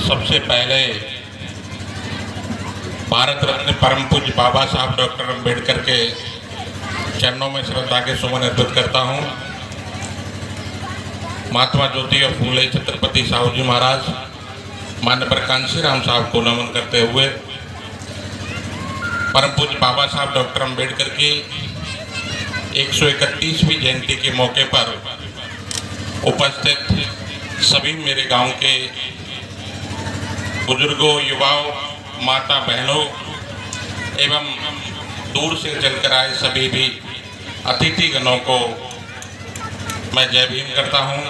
सबसे पहले भारत रत्न परम पूज्य बाबा साहब डॉक्टर अम्बेडकर के चरणों में श्रद्धा के सुमन अर्पित करता हूँ। महात्मा ज्योतिबा फूले छत्रपति साहू जी महाराज माननीय कांशी राम साहब को नमन करते हुए परम पूज्य बाबा साहब डॉक्टर अम्बेडकर की 131वीं जयंती के मौके पर उपस्थित सभी मेरे गांव के बुजुर्गों, युवाओं, माता बहनों एवं दूर से चलकर आए सभी भी अतिथिगणों को मैं जय भीम करता हूं।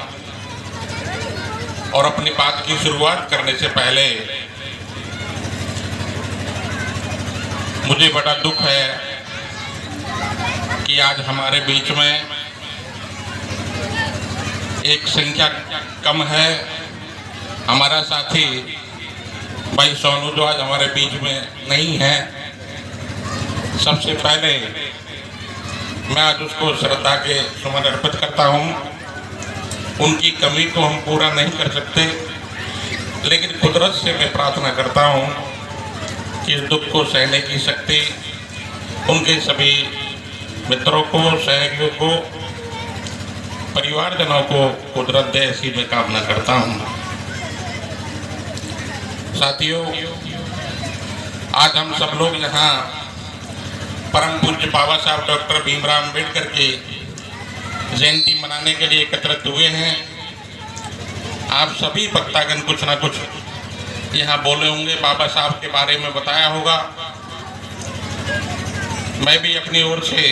और अपनी बात की शुरुआत करने से पहले मुझे बड़ा दुख है कि आज हमारे बीच में एक संख्या कम है। हमारा साथी भाई सोनू जो आज हमारे बीच में नहीं है, सबसे पहले मैं आज उसको श्रद्धा के सुमन अर्पित करता हूँ। उनकी कमी को हम पूरा नहीं कर सकते, लेकिन कुदरत से मैं प्रार्थना करता हूँ कि इस दुख को सहने की शक्ति उनके सभी मित्रों को, सहयोगियों को, परिवारजनों को कुदरत दे, ऐसी मैं कामना करता हूँ। साथियों, आज हम सब लोग यहाँ परम पूज्य बाबा साहब डॉक्टर भीमराव अम्बेडकर की जयंती मनाने के लिए एकत्रित हुए हैं। आप सभी वक्तागण कुछ ना कुछ यहाँ बोले होंगे, बाबा साहब के बारे में बताया होगा। मैं भी अपनी ओर से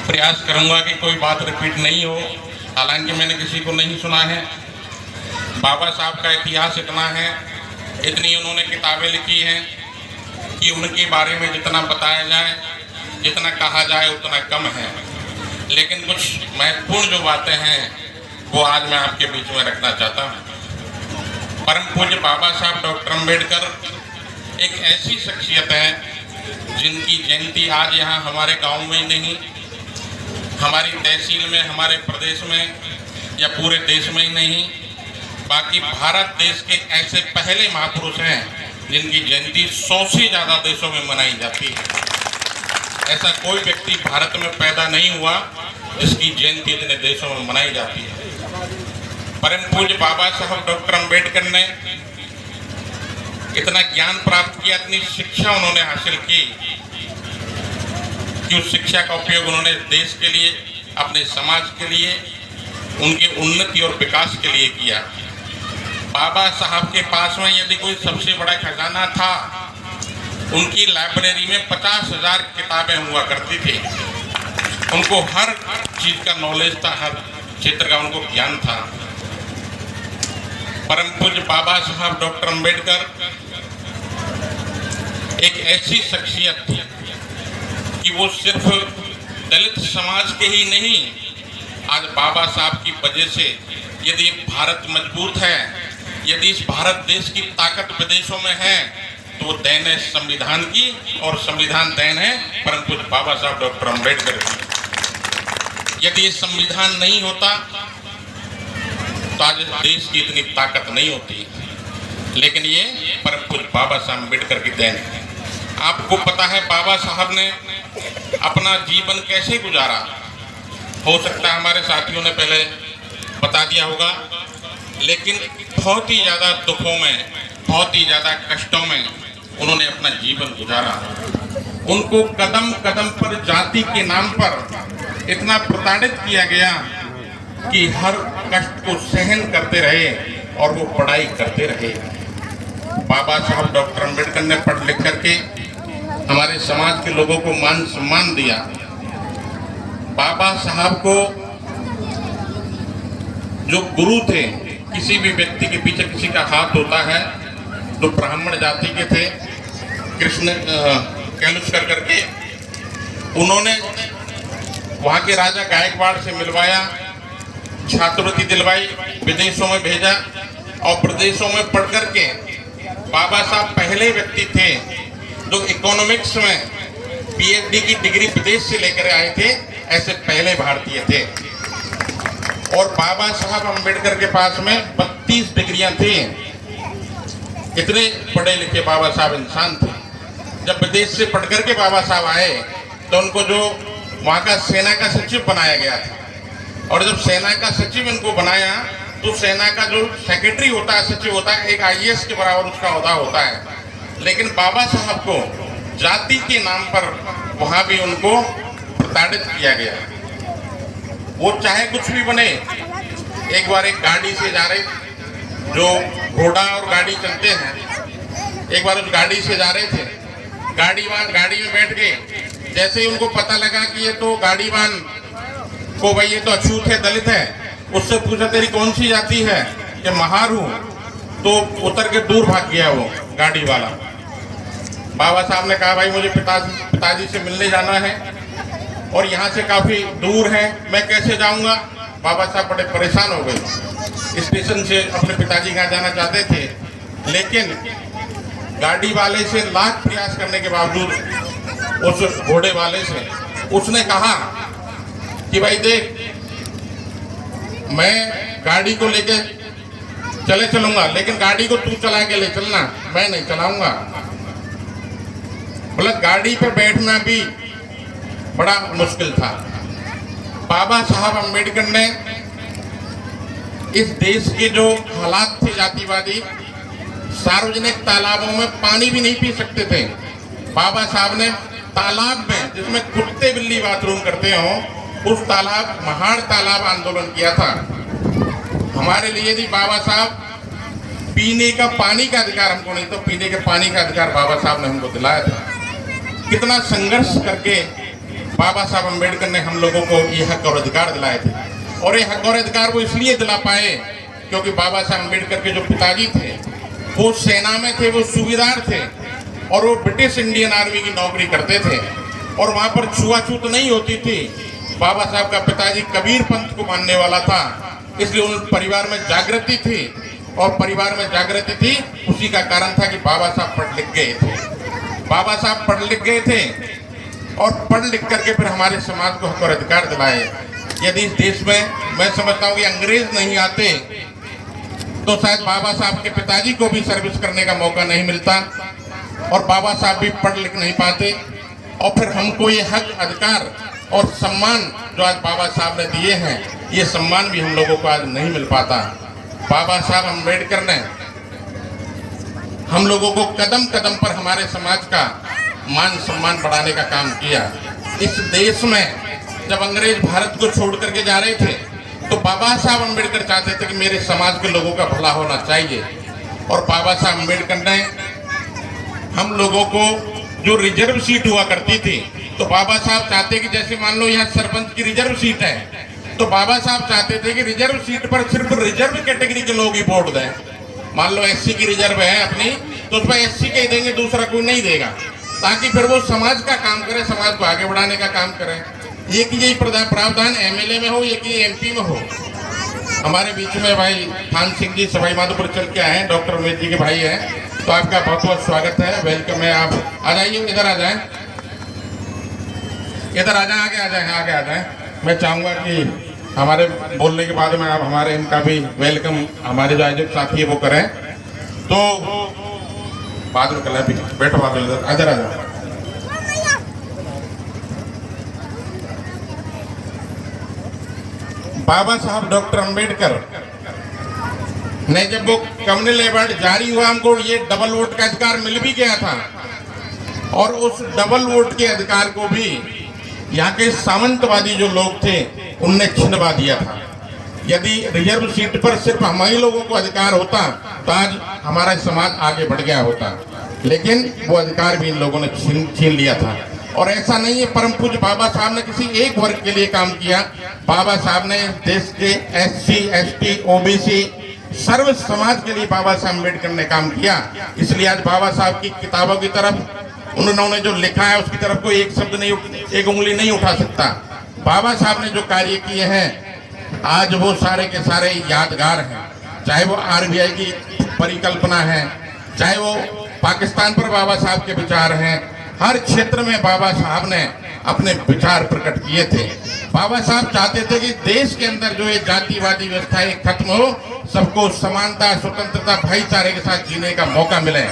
प्रयास करूंगा कि कोई बात रिपीट नहीं हो। हालांकि मैंने किसी को नहीं सुना है। बाबा साहब का इतिहास इतना है, इतनी उन्होंने किताबें लिखी हैं कि उनके बारे में जितना बताया जाए, जितना कहा जाए उतना कम है। लेकिन कुछ महत्वपूर्ण जो बातें हैं वो आज मैं आपके बीच में रखना चाहता हूँ। परम पूज्य बाबा साहब डॉक्टर अम्बेडकर एक ऐसी शख्सियत है जिनकी जयंती आज यहाँ हमारे गांव में ही नहीं, हमारी तहसील में, हमारे प्रदेश में या पूरे देश में ही नहीं, बाकी भारत देश के ऐसे पहले महापुरुष हैं जिनकी जयंती 100 से ज़्यादा देशों में मनाई जाती है। ऐसा कोई व्यक्ति भारत में पैदा नहीं हुआ जिसकी जयंती इतने देशों में मनाई जाती है। परम पूज्य बाबा साहब डॉक्टर अम्बेडकर ने इतना ज्ञान प्राप्त किया, इतनी शिक्षा उन्होंने हासिल की कि उस शिक्षा का उपयोग उन्होंने देश के लिए, अपने समाज के लिए, उनके उन्नति और विकास के लिए किया। बाबा साहब के पास में यदि कोई सबसे बड़ा खजाना था, उनकी लाइब्रेरी में 50,000 किताबें हुआ करती थी। उनको हर चीज का नॉलेज था, हर क्षेत्र का उनको ज्ञान था। परम पूज्य बाबा साहब डॉक्टर अम्बेडकर एक ऐसी शख्सियत थी कि वो सिर्फ दलित समाज के ही नहीं, आज बाबा साहब की वजह से यदि भारत मजबूत है, यदि इस भारत देश की ताकत विदेशों में है, तो वो देन है संविधान की, और संविधान देन है परम पूज्य बाबा साहब डॉक्टर अम्बेडकर की। यदि ये संविधान नहीं होता तो आज देश की इतनी ताकत नहीं होती, लेकिन ये परम पूज्य बाबा साहब अम्बेडकर की देन है। आपको पता है बाबा साहब ने अपना जीवन कैसे गुजारा, हो सकता है हमारे साथियों ने पहले बता दिया होगा, लेकिन बहुत ही ज़्यादा दुखों में, बहुत ही ज़्यादा कष्टों में उन्होंने अपना जीवन गुजारा। उनको कदम कदम पर जाति के नाम पर इतना प्रताड़ित किया गया कि हर कष्ट को सहन करते रहे और वो पढ़ाई करते रहे। बाबा साहब डॉक्टर अम्बेडकर ने पढ़ लिख करके हमारे समाज के लोगों को मान सम्मान दिया। बाबा साहब को जो गुरु थे, किसी भी व्यक्ति के पीछे किसी का हाथ होता है, तो ब्राह्मण जाति के थे, कृष्ण कैलुष्कर करके, उन्होंने वहाँ के राजा गायकवाड़ से मिलवाया, छात्रवृत्ति दिलवाई, विदेशों में भेजा और प्रदेशों में पढ़ करके बाबा साहब पहले व्यक्ति थे जो इकोनॉमिक्स में पीएचडी की डिग्री विदेश से लेकर आए थे। ऐसे पहले भारतीय थे। और बाबा साहब अम्बेडकर के पास में 32 डिग्रियां थी। इतने पढ़े लिखे बाबा साहब इंसान थे। जब विदेश से पढ़ करके बाबा साहब आए तो उनको जो वहाँ का सेना का सचिव बनाया गया था, और जब सेना का सचिव इनको बनाया तो सेना का जो सेक्रेटरी होता है, सचिव होता है, एक आईएएस के बराबर उसका ओहदा होता है। लेकिन बाबा साहब को जाति के नाम पर वहाँ भी उनको प्रताड़ित किया गया। वो चाहे कुछ भी बने। एक बार एक गाड़ी से जा रहे, जो घोड़ा और गाड़ी चलते हैं, एक बार उस गाड़ी से जा रहे थे, गाड़ी में बैठ गए। जैसे ही उनको पता लगा कि ये तो गाड़ीवान को भाई ये तो अछूत है, दलित है, उससे पूछा तेरी कौन सी जाति है, कि महार हूँ, तो उतर के दूर भाग गया वो गाड़ी वाला। बाबा साहब ने कहा भाई मुझे पिताजी से मिलने जाना है और यहाँ से काफी दूर है, मैं कैसे जाऊंगा। बाबा साहब बड़े परेशान हो गए। स्टेशन से अपने पिताजी कहाँ जाना चाहते थे, लेकिन गाड़ी वाले से लाख प्रयास करने के बावजूद उस घोड़े वाले से उसने कहा कि भाई देख, मैं गाड़ी को लेके चलूंगा, लेकिन गाड़ी को तू चला के ले चलना, मैं नहीं चलाऊंगा। मतलब गाड़ी पे बैठना भी बड़ा मुश्किल था। बाबा साहब अम्बेडकर ने इस देश के जो हालात थे जातिवादी, सार्वजनिक तालाबों में पानी भी नहीं पी सकते थे। बाबा साहब ने तालाब में, जिसमें कुत्ते बिल्ली बाथरूम करते हो, उस तालाब, महाड़ तालाब आंदोलन किया था। हमारे लिए भी बाबा साहब पीने का पानी का अधिकार हमको नहीं, तो पीने के पानी का अधिकार बाबा साहब ने हमको दिलाया था। कितना संघर्ष करके बाबा साहब अम्बेडकर ने हम लोगों को ये हक और अधिकार दिलाए थे। और ये हक और अधिकार वो इसलिए दिला पाए क्योंकि बाबा साहब अम्बेडकर के जो पिताजी थे वो सेना में थे, वो सूबेदार थे और वो ब्रिटिश इंडियन आर्मी की नौकरी करते थे और वहाँ पर छुआछूत नहीं होती थी। बाबा साहब का पिताजी कबीर पंथ को मानने वाला था, इसलिए उन परिवार में जागृति थी, और परिवार में जागृति थी उसी का कारण था कि बाबा साहब पढ़ लिख गए थे। बाबा साहब पढ़ लिख गए थे और पढ़ लिख करके फिर हमारे समाज को हक और अधिकार दिलाए। यदि इस देश में, मैं समझता हूँ कि अंग्रेज नहीं आते तो शायद बाबा साहब के पिताजी को भी सर्विस करने का मौका नहीं मिलता और बाबा साहब भी पढ़ लिख नहीं पाते, और फिर हमको ये हक, अधिकार और सम्मान जो आज बाबा साहब ने दिए हैं, ये सम्मान भी हम लोगों को आज नहीं मिल पाता। बाबा साहब अम्बेडकर ने हम लोगों को कदम कदम पर हमारे समाज का मान सम्मान बढ़ाने का काम किया। इस देश में जब अंग्रेज भारत को छोड़ करके जा रहे थे तो बाबा साहब अम्बेडकर चाहते थे कि मेरे समाज के लोगों का भला होना चाहिए, और बाबा साहब अम्बेडकर ने हम लोगों को जो रिजर्व सीट हुआ करती थी, तो बाबा साहब चाहते कि जैसे मान लो यहाँ सरपंच की रिजर्व सीट है, तो बाबा साहब चाहते थे कि रिजर्व सीट पर सिर्फ रिजर्व कैटेगरी के लोग ही वोट दें। मान लो एससी की रिजर्व है अपनी, तो उसमें एससी के ही देंगे, दूसरा कोई नहीं देगा, ताकि फिर वो समाज का काम करे, समाज को आगे बढ़ाने का काम करे। ये कि यही प्रावधान एमएलए में हो, ये कि एमपी में हो। हमारे बीच में भाई थान सिंह जी सवाई माधोपुर चल के आए हैं, डॉक्टर उमेश जी के भाई हैं, तो आपका बहुत बहुत स्वागत है, वेलकम है। आप आ जाइए, इधर आ जाएं, इधर आ जाएं, आगे आ जाएं, आगे आ जाएं। मैं चाहूँगा कि हमारे बोलने के बाद में आप हमारे इनका भी वेलकम, हमारे जो आयोजक साथी है वो करें, तो बाद में कल भी बैठो, आप इधर आ जाओ। बाबा साहब डॉक्टर अंबेडकर ने जब वो कम्युनल अवार्ड जारी हुआ, हमको ये डबल वोट का अधिकार मिल भी गया था, और उस डबल वोट के अधिकार को भी यहाँ के सामंतवादी जो लोग थे उनने छिनवा दिया था। यदि रिजर्व सीट पर सिर्फ हम ही लोगों को अधिकार होता तो आज हमारा समाज आगे बढ़ गया होता, लेकिन वो अधिकार भी इन लोगों ने छीन लिया था। और ऐसा नहीं है परम पूज्य बाबा साहब ने किसी एक वर्ग के लिए काम किया, बाबा साहब ने देश के एससी, एसटी, ओबीसी सर्व समाज के लिए बाबा साहब अम्बेडकर ने काम किया। इसलिए आज बाबा साहब की किताबों की तरफ उन्होंने जो लिखा है उसकी तरफ कोई एक शब्द नहीं, एक उंगली नहीं उठा सकता। बाबा साहब ने जो कार्य किए हैं आज वो सारे के सारे यादगार हैं, चाहे वो आरबीआई की परिकल्पना है, चाहे वो पाकिस्तान पर बाबा साहब के विचार हैं, हर क्षेत्र में बाबा साहब ने अपने विचार प्रकट किए थे। बाबा साहब चाहते थे कि देश के अंदर जो ये जातिवादी व्यवस्थाएं खत्म हो, सबको समानता, स्वतंत्रता, भाईचारे के साथ जीने का मौका मिले।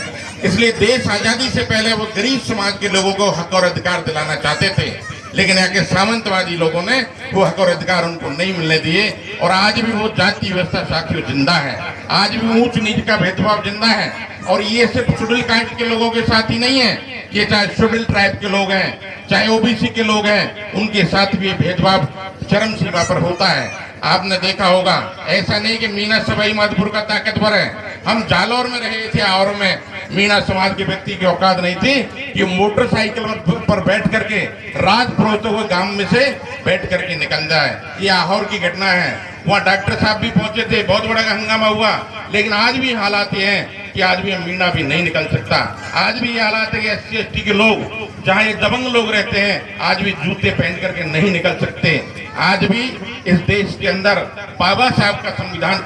इसलिए देश आजादी से पहले वो गरीब समाज के लोगों को हक और अधिकार दिलाना चाहते थे, लेकिन यहाँ के सामंतवादी लोगों ने वो हक और अधिकार उनको नहीं मिलने दिए। और आज भी वो जाति व्यवस्था साथियों जिंदा है, आज भी ऊंच नीच का भेदभाव जिंदा है। और ये सिर्फ शेड्यूल कास्ट के लोगों के साथ ही नहीं है, ये चाहे शेड्यूल ट्राइब के लोग हैं, चाहे ओबीसी के लोग हैं, उनके साथ भी ये भेदभाव चरम सीमा पर होता है। आपने देखा होगा, ऐसा नहीं कि मीना सवाई माधोपुर का ताकतवर है। हम जालौर में रहे थे और में मीना समाज के व्यक्ति की औकात नहीं थी कि मोटरसाइकिल पर बैठ करके रात परोसते हुए गांव में से बैठ करके निकल जाए। ये आहोर की घटना है, वहाँ डॉक्टर साहब भी पहुंचे थे, बहुत बड़ा हंगामा हुआ। लेकिन आज भी हालात ये हैं कि आज भी मीना भी नहीं निकल सकता। आज भी ये हालात है कि SC/ST के लोग, जहाँ ये दबंग लोग रहते हैं, आज भी जूते पहन करके नहीं निकल सकते। आज भी इस देश के अंदर बाबा साहब का संविधान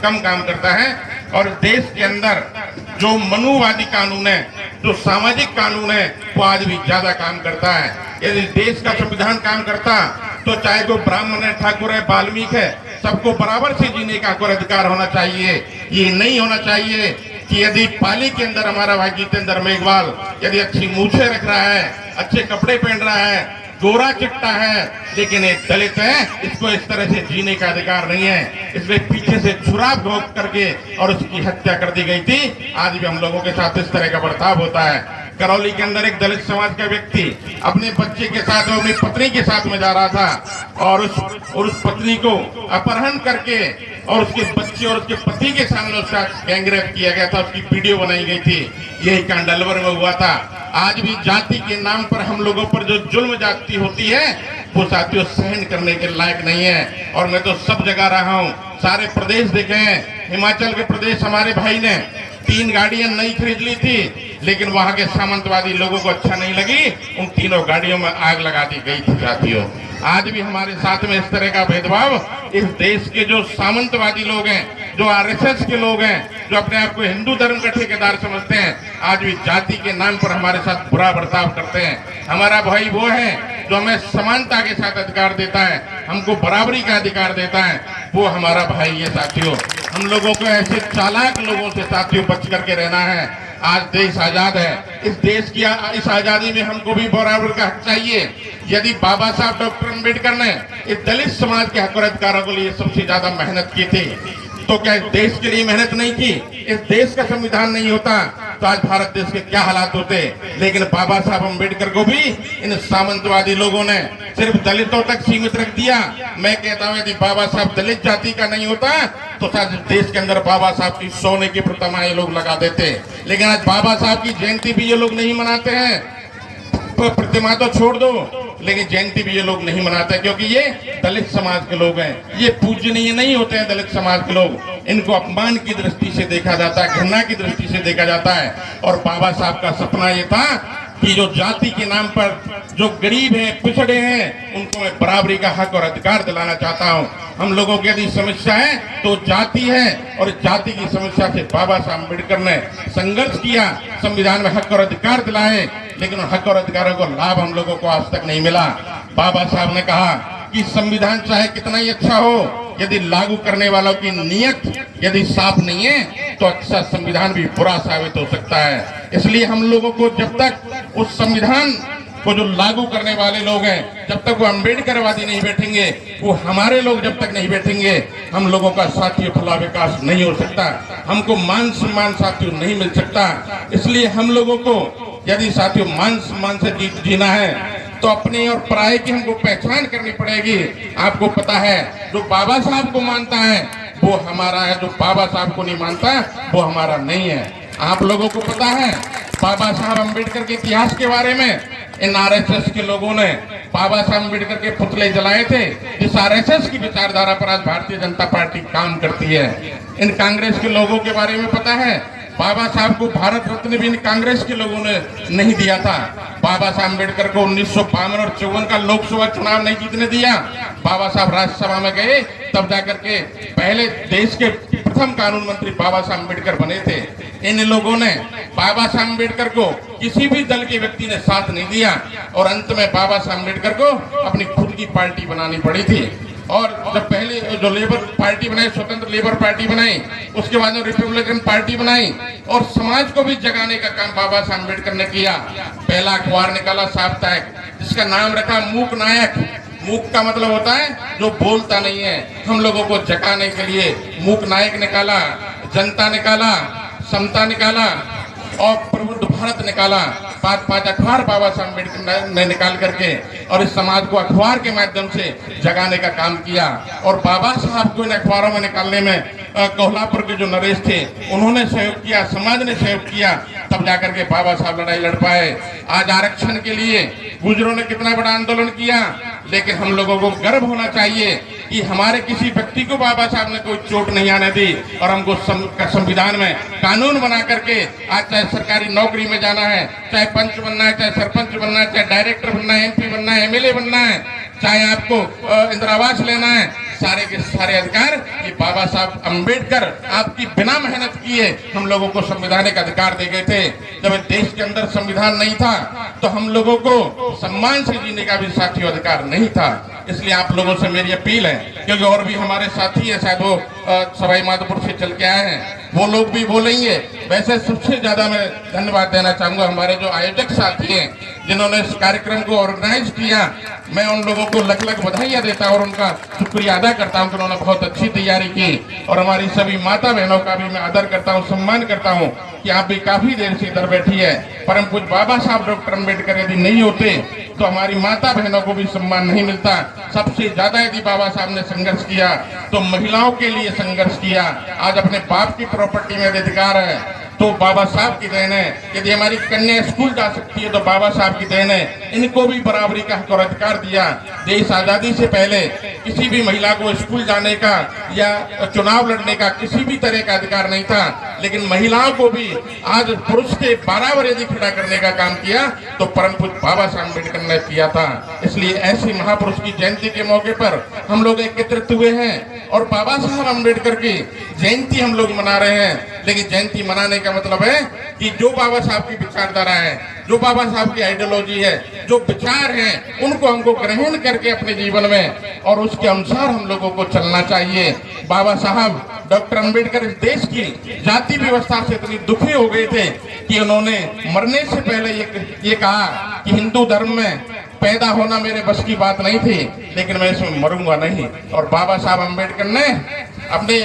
कम काम करता है। और देश के अंदर जो मनुवादी कानून है, जो सामाजिक कानून है, वो आज भी ज्यादा काम करता है। यदि देश का संविधान काम करता तो चाहे कोई ब्राह्मण है, ठाकुर है, वाल्मीकि है, सबको बराबर से जीने का हक और अधिकार होना चाहिए। ये नहीं होना चाहिए कि यदि पाली के अंदर हमारा भाई जितेंद्र मेघवाल यदि अच्छी मूछें रख रहा है, अच्छे कपड़े पहन रहा है, गोरा चिट्टा है, लेकिन एक दलित है, इसको इस तरह से जीने का अधिकार नहीं है। इसलिए पीछे से छुरा भोग करके और उसकी हत्या कर दी गई थी। आज भी हम लोगों के साथ इस तरह का बर्ताव होता है। करौली के अंदर एक दलित समाज का व्यक्ति अपने बच्चे के साथ और अपनी पत्नी के साथ में जा रहा था और उस पत्नी को अपहरण करके और उसके बच्चे और उसके पति के सामने उसका गैंगरेप किया गया था, उसकी वीडियो बनाई गई थी। यही कांड अलवर में हुआ था। आज भी जाति के नाम पर हम लोगों पर जो जुल्म जाति होती है, वो साथियों सहन करने के लायक नहीं है। और मैं तो सब जगह रहा हूँ, सारे प्रदेश देखे हैं। हिमाचल के प्रदेश हमारे भाई ने 3 गाड़ियां नई खरीद ली थी, लेकिन वहां के सामंतवादी लोगों को अच्छा नहीं लगी, उन तीनों गाड़ियों में आग लगा दी गई थी। साथियों, आज भी हमारे साथ में इस तरह का भेदभाव इस देश के जो सामंतवादी लोग हैं, जो RSS के लोग हैं, जो अपने आप को हिंदू धर्म का ठेकेदार समझते हैं, आज भी जाति के नाम पर हमारे साथ बुरा बर्ताव करते हैं। हमारा भाई वो है जो हमें समानता के साथ अधिकार देता है, हमको बराबरी का अधिकार देता है, वो हमारा भाई है। साथियों, हम लोगों को ऐसे चालाक लोगों से साथियों बच करके रहना है। आज देश आजाद है, इस देश की इस आजादी में हमको भी बराबर का हक चाहिए। यदि बाबा साहब डॉक्टर अम्बेडकर ने इस दलित समाज के हक और अधिकारों के लिए सबसे ज्यादा मेहनत की थी, तो क्या इस देश के लिए मेहनत नहीं की? इस देश का संविधान नहीं होता तो आज भारत देश के क्या हालात होते। लेकिन बाबा साहब अम्बेडकर को भी इन सामंतवादी लोगों ने सिर्फ दलितों तक सीमित रख दिया। मैं कहता हूँ यदि बाबा साहब दलित जाति का नहीं होता तो शायद देश के अंदर बाबा साहब की सोने की प्रतिमा ये लोग लगा देते। लेकिन आज बाबा साहब की जयंती भी ये लोग नहीं मनाते हैं। प्रतिमा तो छोड़ दो, लेकिन जयंती भी ये लोग नहीं मनाते, क्योंकि ये दलित समाज के लोग हैं। ये पूजनीय नहीं होते हैं दलित समाज के लोग, इनको अपमान की दृष्टि से देखा जाता है, घृणा की दृष्टि से देखा जाता है। और बाबा साहब का सपना ये था कि जो जाति के नाम पर जो गरीब हैं, पिछड़े हैं, उनको मैं बराबरी का हक और अधिकार दिलाना चाहता हूँ। हम लोगों की यदि समस्या है तो जाति है, और जाति की समस्या से बाबा साहब अम्बेडकर ने संघर्ष किया, संविधान में हक और अधिकार दिलाए, लेकिन हक और अधिकारों को लाभ हम लोगों को आज तक नहीं मिला। बाबा साहब ने कहा कि संविधान चाहे कितना ही अच्छा हो, यदि लागू करने वालों की नीयत यदि साफ नहीं है तो अच्छा संविधान भी बुरा साबित हो सकता है। इसलिए हम लोगों को जब तक उस संविधान को जो लागू करने वाले लोग हैं, जब तक वो अम्बेडकरवादी नहीं बैठेंगे, वो हमारे लोग जब तक नहीं बैठेंगे, हम लोगों का साथियों फला विकास नहीं हो सकता, हमको मान सम्मान साथियों नहीं मिल सकता। इसलिए हम लोगों को यदि साथियों मान सम्मान से जीना है तो अपने और पराये की हमको पहचान करनी पड़ेगी। आपको पता है, जो बाबा साहब को मानता है वो हमारा है, जो बाबा साहब को नहीं मानता वो हमारा नहीं है। आप लोगों को पता है बाबा साहब अम्बेडकर के इतिहास के बारे में इन RSS के लोगों ने बाबा साहब अम्बेडकर के पुतले जलाए थे। इस RSS की विचारधारा पर आज भारतीय जनता पार्टी काम करती है। इन कांग्रेस के लोगों के बारे में पता है, बाबा साहब को भारत रत्न भी कांग्रेस के लोगों ने नहीं दिया था। बाबा साहब अम्बेडकर को 1952 और 54 का लोकसभा चुनाव नहीं जीतने दिया। बाबा साहब राज्यसभा में गए, तब जाकर के पहले देश के प्रथम कानून मंत्री बाबा साहब अम्बेडकर बने थे। इन लोगों ने बाबा साहब अम्बेडकर को किसी भी दल के व्यक्ति ने साथ नहीं दिया और अंत में बाबा साहब अम्बेडकर को अपनी खुद की पार्टी बनानी पड़ी थी। और जब पहले जो लेबर पार्टी बनाई, स्वतंत्र लेबर पार्टी बनाई, उसके बाद में रिपब्लिकन पार्टी बनाई और समाज को भी जगाने का काम बाबा साहब अम्बेडकर ने किया। पहला अखबार निकाला साप्ताहिक, जिसका नाम रखा मूक नायक। मूक का मतलब होता है जो बोलता नहीं है। हम लोगों को जगाने के लिए मूक नायक निकाला, जनता निकाला, समता निकाला और प्रबुद्ध भारत निकाला। 5 अखबार बाबा साहब अम्बेडकर ने निकाल करके और इस समाज को अखबार के माध्यम से जगाने का काम किया। और बाबा साहब को इन अखबारों में निकालने में कोल्हापुर के जो नरेश थे उन्होंने सहयोग किया, समाज ने सहयोग किया, तब जाकर के बाबा साहब लड़ाई लड़ पाए। आज आरक्षण के लिए गुर्जरों ने कितना बड़ा आंदोलन किया, लेकिन हम लोगों को गर्व होना चाहिए कि हमारे किसी व्यक्ति को बाबा साहब ने कोई चोट नहीं आने दी और हमको संविधान में कानून बना करके आज चाहे सरकारी नौकरी में जाना है, चाहे पंच बनना है, चाहे सरपंच बनना है, चाहे डायरेक्टर बनना है, MP बनना है, MLA बनना है, चाहे आपको इंदिरा आवास लेना है, सारे के सारे अधिकार ये बाबा साहब अम्बेडकर आपकी बिना मेहनत किए हम लोगों को संवैधानिक अधिकार दे गए थे। जब देश के अंदर संविधान नहीं था तो हम लोगों को सम्मान से जीने का भी साथियों अधिकार नहीं था। इसलिए आप लोगों से मेरी अपील है, क्योंकि और भी हमारे साथी है, शायद वो सवाई माधोपुर से चल के आए हैं, वो लोग भी बोलेंगे। वैसे सबसे ज्यादा मैं धन्यवाद देना चाहूंगा हमारे जो आयोजक साथी हैं जिन्होंने इस कार्यक्रम को ऑर्गेनाइज किया। मैं उन लोगों को लख लख बधाइयां देता हूं और उनका शुक्रिया अदा करता हूं कि उन्होंने बहुत अच्छी तैयारी की। और हमारी सभी माता बहनों का भी मैं आदर करता हूं, सम्मान करता हूं कि आप भी काफी देर से इधर बैठी है। परम पूज्य बाबा साहब डॉक्टर अम्बेडकर यदि नहीं होते तो हमारी माता बहनों को भी सम्मान नहीं मिलता। सबसे ज्यादा यदि बाबा साहब ने संघर्ष किया तो महिलाओं के लिए संघर्ष किया। आज अपने बाप की प्रॉपर्टी में अधिकार है तो बाबा साहब की देन है। यदि हमारी कन्या स्कूल जा सकती है तो बाबा साहब की देन है। इनको भी बराबरी का हक और अधिकार दिया। देश आजादी से पहले किसी भी महिला को स्कूल जाने का या चुनाव लड़ने का किसी भी तरह का अधिकार नहीं था, लेकिन महिलाओं को भी आज पुरुष के बराबर यदि खड़ा करने का काम किया तो परम पूज्य बाबा साहब अम्बेडकर ने किया था। इसलिए ऐसे महापुरुष की जयंती के मौके पर हम लोग एकत्रित हुए हैं और बाबा साहब अम्बेडकर की जयंती हम लोग मना रहे हैं। लेकिन जयंती मनाने का मतलब है कि जो बाबा साहब की विचारधारा है, जो बाबा साहब की आइडियोलॉजी है, जो विचार हैं, उनको हमको ग्रहण करके अपने जीवन में और उसके अनुसार हम लोगों को चलना चाहिए। बाबा साहब डॉक्टर अम्बेडकर इस देश की जाति व्यवस्था से इतनी दुखी हो गए थे कि उन्होंने मरने से पहले ये कहा कि हिंदू धर्म में पैदा होना मेरे बस की बात नहीं थी, लेकिन मैं इसमें मरूंगा नहीं। और बाबा साहब अम्बेडकर ने अपने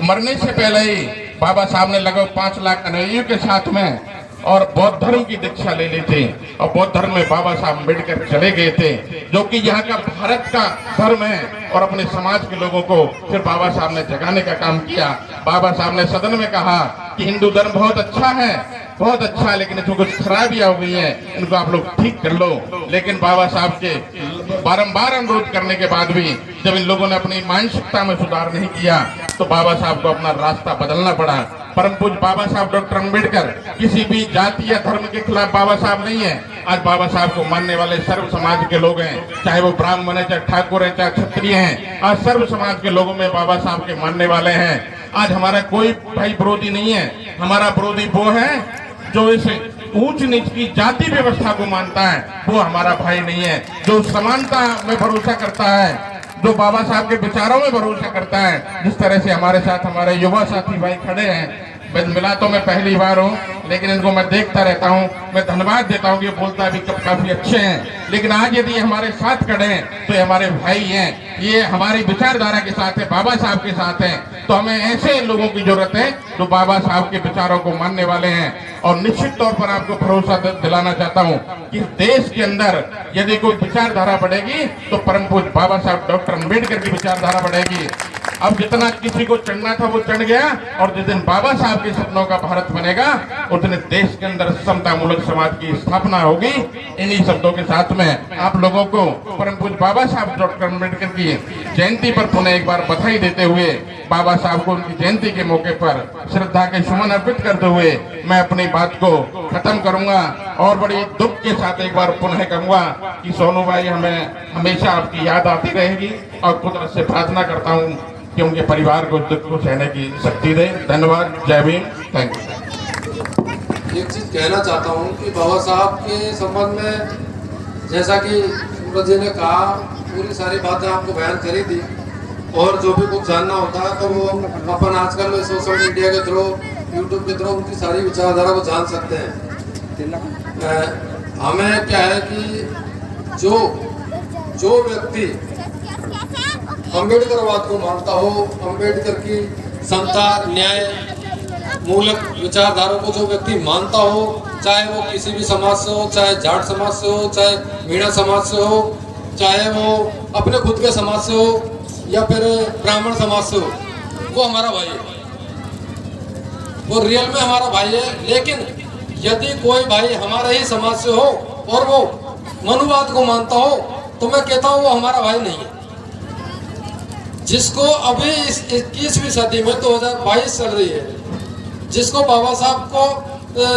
मरने से पहले ही बाबा साहब ने लगभग 5 लाख अनुयायियों के साथ में और बौद्ध धर्म की दीक्षा ले ली थी और बौद्ध धर्म में बाबा साहब अम्बेडकर चले गए थे, जो कि यहाँ का भारत का धर्म है। और अपने समाज के लोगों को फिर बाबा साहब ने जगाने का काम किया। बाबा साहब ने सदन में कहा कि हिंदू धर्म बहुत अच्छा है, बहुत अच्छा, लेकिन इसमें कुछ खराबियां हो गई हैं, इनको आप लोग ठीक कर लो। लेकिन बाबा साहब के बारंबार अनुरोध करने के बाद भी जब इन लोगों ने अपनी मानसिकता में सुधार नहीं किया तो बाबा साहब को अपना रास्ता बदलना पड़ा। परम पूज्य बाबा साहब डॉक्टर अम्बेडकर किसी भी जाति या धर्म के खिलाफ बाबा साहब नहीं है। आज बाबा साहब को मानने वाले सर्व समाज के लोग हैं, चाहे वो ब्राह्मण है, चाहे ठाकुर है, चाहे क्षत्रिय हैं। आज सर्व समाज के लोगों में बाबा साहब के मानने वाले हैं। आज हमारा कोई भाई विरोधी नहीं है, हमारा विरोधी वो है जो इस ऊंच नीच की जाति व्यवस्था को मानता है, वो हमारा भाई नहीं है। जो समानता में भरोसा करता है, जो बाबा साहब के विचारों में भरोसा करता है, जिस तरह से हमारे साथ हमारे युवा साथी भाई खड़े हैं। मिला तो मैं पहली बार हूँ, लेकिन इनको मैं देखता रहता हूँ, मैं धन्यवाद देता हूँ कि बोलता भी काफी अच्छे हैं। लेकिन आज यदि हमारे साथ खड़े हैं तो ये हमारे भाई हैं, ये हमारी विचारधारा के साथ है, बाबा साहब के साथ हैं। तो हमें ऐसे लोगों की जरूरत है जो बाबा साहब के विचारों को मानने वाले हैं। और निश्चित तौर पर आपको भरोसा दिलाना चाहता हूँ कि देश के अंदर यदि कोई विचारधारा बढ़ेगी तो परम पूज्य बाबा साहब डॉक्टर अम्बेडकर की विचारधारा बढ़ेगी। अब जितना किसी को चढ़ना था वो चढ़ गया, और जिस दिन बाबा साहब के सपनों का भारत बनेगा उस दिन देश के अंदर समतामूलक समाज की स्थापना होगी। इन्हीं शब्दों के साथ में आप लोगों को परम पूज्य बाबा साहब डॉक्टर अम्बेडकर की जयंती पर पुनः एक बार बधाई देते हुए, बाबा साहब को उनकी जयंती के मौके पर श्रद्धा के सुमन अर्पित करते हुए मैं अपनी बात को खत्म करूंगा। और बड़ी दुख के साथ एक बार पुनः कहूंगा कि सोनू भाई, हमें हमेशा आपकी याद आती रहेगी और कुदरत से प्रार्थना करता हूँ कि उनके परिवार को दुख को सहने की शक्ति दे। धन्यवाद। जय भीम। Thank you. एक चीज़ कहना चाहता हूँ कि बाबा साहब के संबंध में जैसा कि सूरज जी ने कहा, पूरी सारी बातें आपको बयान करी थी। और जो भी कुछ जानना होता है तो वो अपन आजकल सोशल मीडिया के थ्रू, यूट्यूब के थ्रू उनकी सारी विचारधारा को जान सकते हैं। हमें क्या है कि जो व्यक्ति अम्बेडकरवाद को मानता हो, अम्बेडकर की समता न्याय मूलक विचारधारा को जो व्यक्ति मानता हो, चाहे वो किसी भी समाज से हो, चाहे जाट समाज से हो, चाहे मीणा समाज से हो, चाहे वो अपने खुद के समाज से हो या फिर ब्राह्मण समाज से हो, वो हमारा भाई है, वो रियल में हमारा भाई है। लेकिन यदि कोई भाई हमारे ही समाज से हो और वो मनुवाद को मानता हो तो मैं कहता हूँ वो हमारा भाई नहीं है। जिसको अभी इस 21वीं सदी में 2022 चल रही है, जिसको बाबा साहब को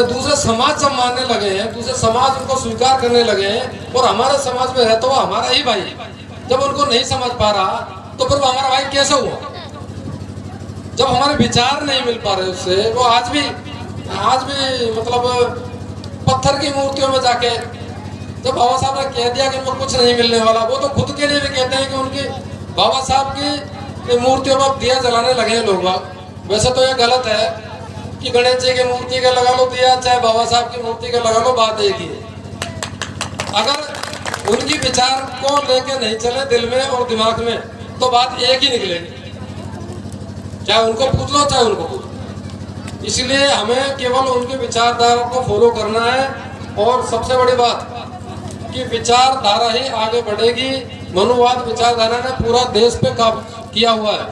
दूसरे समाज सब मानने लगे हैं, दूसरे समाज उनको स्वीकार करने लगे हैं और हमारे समाज में रहता हुआ हमारा ही भाई, जब उनको नहीं समझ पा रहा तो फिर वो हमारा भाई कैसे हुआ? जब हमारे विचार नहीं मिल पा रहे उससे, वो आज भी मतलब पत्थर की मूर्तियों में जाके, जब बाबा साहब ने कह दिया कि उनको कुछ नहीं मिलने वाला, वो तो खुद के लिए भी कहते हैं कि उनकी बाबा साहब की मूर्तियों पर दिया जलाने लगे हैं लोग। वैसे तो ये गलत है कि गणेश जी की मूर्ति का लगा लो दिया, चाहे बाबा साहब की मूर्ति का लगा लो, बात एक ही है। अगर उनकी विचार को लेके नहीं चले दिल में और दिमाग में तो बात एक ही निकलेगी, चाहे उनको पूछ लो चाहे उनको पूछ लो। इसलिए हमें केवल उनकी विचारधारा को फॉलो करना है। और सबसे बड़ी बात कि विचारधारा ही आगे बढ़ेगी। मनुवाद विचारधारा ने पूरा देश पे काबू किया हुआ है,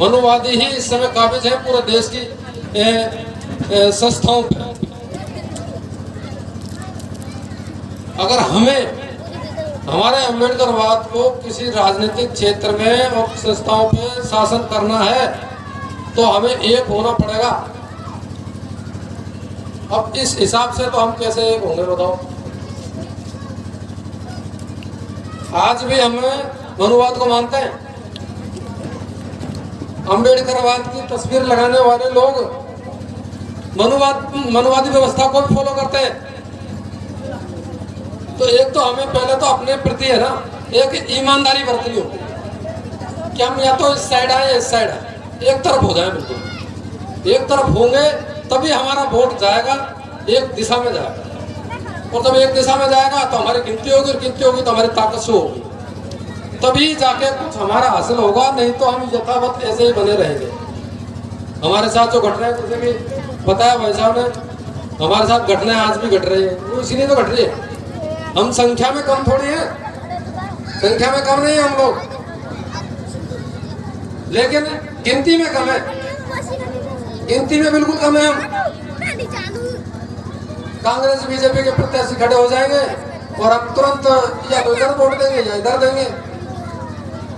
मनुवादी ही इस समय काबिज है पूरे देश की संस्थाओं पे। अगर हमें हमारे अम्बेडकरवाद को किसी राजनीतिक क्षेत्र में और संस्थाओं पे शासन करना है तो हमें एक होना पड़ेगा। अब इस हिसाब से तो हम कैसे एक होंगे बताओ? आज भी हम मनुवाद को मानते हैं, अम्बेडकरवाद की तस्वीर लगाने वाले लोग मनुवादी व्यवस्था को भी फॉलो करते हैं। तो एक तो हमें पहले तो अपने प्रति है ना एक ईमानदारी बरतनी होगी कि हम या तो इस साइड आए या इस साइड आए, एक तरफ हो जाए। बिल्कुल एक तरफ होंगे तभी हमारा वोट जाएगा, एक दिशा में जाएगा। और जब एक दिशा में जाएगा तो हमारी गिनती होगी, गिनती होगी तो हमारी ताकत से होगी, तभी जाके कुछ हमारा हासिल होगा। नहीं तो हम यथावत ऐसे ही बने रहेंगे। हमारे साथ जो घटनाएं, जैसे कि बताया भाई साहब ने, हमारे साथ घटनाएं आज भी घट रही है, वो इसीलिए तो घट रही है। हम संख्या में कम थोड़ी है, संख्या में कम नहीं है हम लोग, लेकिन गिनती में कम है, गिनती में बिल्कुल कम है। हम कांग्रेस बीजेपी के प्रत्याशी खड़े हो जाएंगे और हम तुरंत या तो इधर वोट देंगे या इधर देंगे।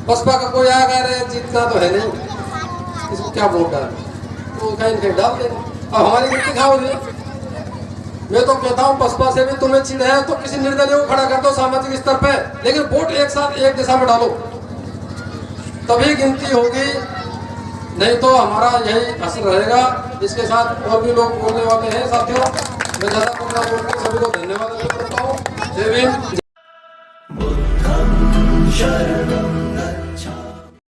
बसपा का कोई आएगा, अरे जीतना तो है नहीं, इसको क्या वोट डालें, तो कहीं कहीं डाल देंगे। अब हमारी गिनती कहाँ हो रही है? मैं तो कहता हूँ बसपा से भी तुम्हें चिढ़ है तो किसी निर्दलीय को खड़ा कर दो सामाजिक स्तर पे, लेकिन वोट एक साथ एक दिशा में डालो, तभी गिनती होगी। नहीं तो हमारा यही असर रहेगा। इसके साथ और भी लोग बोलने वाले हैं साथियों, मैं ज़्यादा बोलना बोलकर सभी को धन्यवाद करता हूँ। जय भीम।